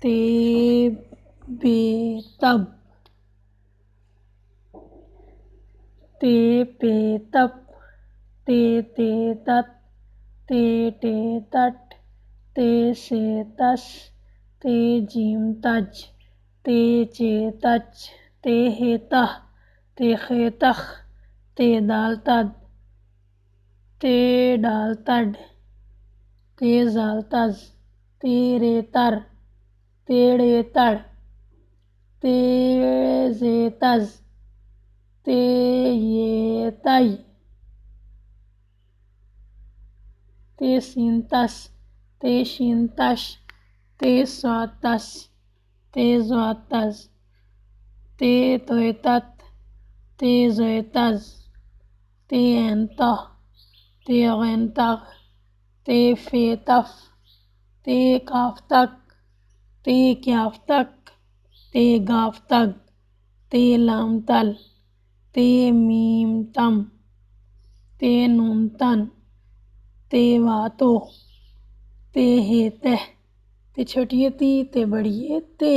ते बेतब ते पे तप ते तत ते तट ते से तस ते जीम तज ते चे तच ते हे तह ते खे तख ते दाल तद ते डाल तड ते जाल तज ते रे तर ते ड़े तड़ ते जे तज ते ये तय ते सीन तस ते शीन तश ते स्वाद तस ते ज्वाद तज ते तोय तत ते जोय तज ते ऐन तह ते गैन तग ते फे तफ ते काफ तक ते क्याफ तक ते गाफ तग ते लाम तल ते मीम तम ते नून तन ते वातो ते हे तह ते छोटी ती ते बड़ी ते।